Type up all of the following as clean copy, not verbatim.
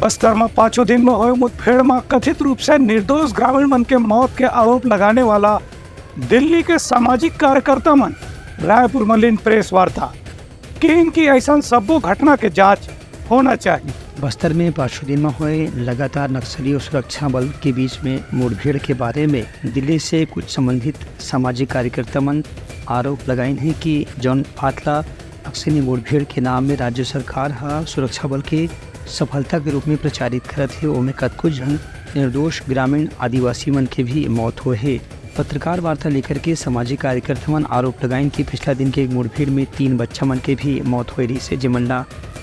बस्तर में 5 दिन में हुए मुठभेड़ में कथित रूप से निर्दोष ग्रामीण मन के मौत के आरोप लगाने वाला दिल्ली के सामाजिक कार्यकर्ता मन रायपुर में लीन प्रेस वार्ता कि इनकी ऐसा सबो घटना के जांच होना चाहिए। बस्तर में 5 दिन में हुए लगातार नक्सली और सुरक्षा बल के बीच में मुठभेड़ के बारे में दिल्ली से कुछ संबंधित सामाजिक कार्यकर्ता मन आरोप लगाइन है कि जौन पातला नक्सली मुठभेड़ के नाम में राज्य सरकार सुरक्षा बल के सफलता के रूप में प्रचारित करत है। ओमें कतको जन निर्दोष ग्रामीण आदिवासी मन के भी मौत हुए है। पत्रकार वार्ता लेकर के सामाजिक कार्यकर्ता मन आरोप लगाइन कि पिछला दिन के मुठभेड़ में 3 बच्चा मन के भी मौत हुई रही से, जेमन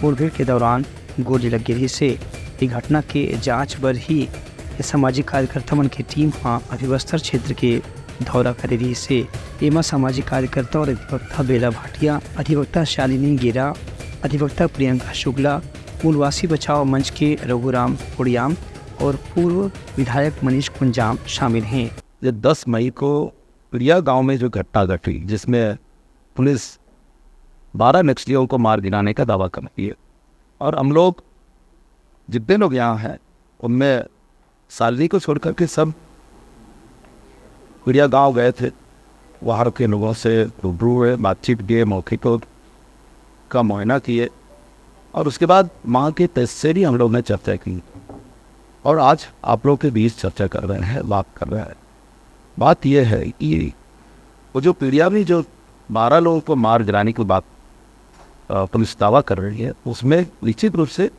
मुठभेड़ के दौरान गोली लग रही से। ये घटना के जांच बर ही सामाजिक कार्यकर्ता मन की टीम अभी बस्तर क्षेत्र के दौरा कर रही से। एमा सामाजिक कार्यकर्ता और अधिवक्ता बेला भाटिया, अधिवक्ता शालिनी गेरा, अधिवक्ता प्रियंका शुक्ला, मूलवासी बचाओ मंच के रघुराम उड़ियाम और पूर्व विधायक मनीष कुंजाम शामिल हैं। ये 10 मई को प्रिया गांव में जो घटना घटी, जिसमें पुलिस 12 नक्सलियों को मार गिराने का दावा करती है, और हम लोग जितने लोग यहाँ हैं उनमें सालनी को छोड़कर के सब प्रिया गांव गए थे। वहाँ के लोगों से रूबरू हुए, बातचीत किए, मौके का मुआयना किए, और उसके बाद वहाँ के तहसील हम लोग ने चर्चा की। और आज आप लोग के बीच चर्चा कर रहे हैं, बात कर रहे हैं। बात यह है कि वो जो पीड़िया में जो 12 लोगों को मार गिराने की बात पुलिस दावा कर रही है, उसमें निश्चित रूप से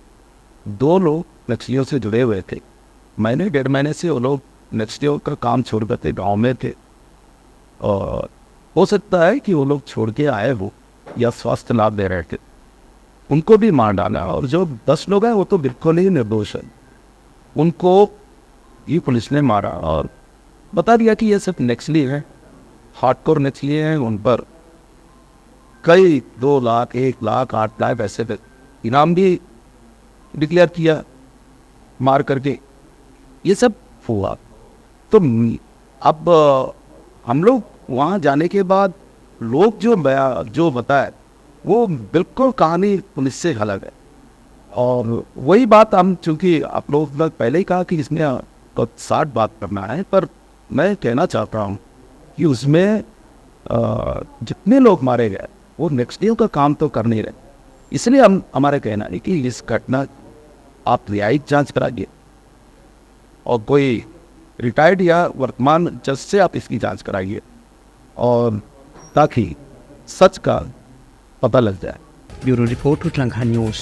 2 लोग नक्सलियों से जुड़े हुए थे। महीने 1.5 महीने से वो लोग नक्सलियों का काम छोड़ करके गाँव में थे, और हो सकता है कि वो लोग छोड़ के आए हो या स्वास्थ्य लाभ दे रहे थे, उनको भी मार डाला। और जो 10 लोग हैं वो तो बिल्कुल ही निर्दोष है, उनको ये पुलिस ने मारा और बता दिया कि ये सिर्फ नक्सली हैं, हार्डकोर नक्सली हैं। उन पर कई 2 लाख, 1 लाख, 8 लाख ऐसे इनाम भी डिक्लेयर किया मार करके। ये सब हुआ। तो अब हम लोग वहाँ जाने के बाद लोग जो बताए वो बिल्कुल कहानी पुलिस से अलग है। और वही बात हम, चूँकि आप लोग पहले ही कहा कि इसमें तो 60 बात करना है, पर मैं कहना चाहता हूँ कि उसमें जितने लोग मारे गए वो नक्सलियों का काम तो कर नहीं रहे। इसलिए हमारे कहना है कि इस घटना आप न्यायिक जांच कराइए, और कोई रिटायर्ड या वर्तमान जज से आप इसकी जांच कराइए, और ताकि सच का पता लग जाए। ब्यूरो रिपोर्ट, उटलंघा न्यूज़।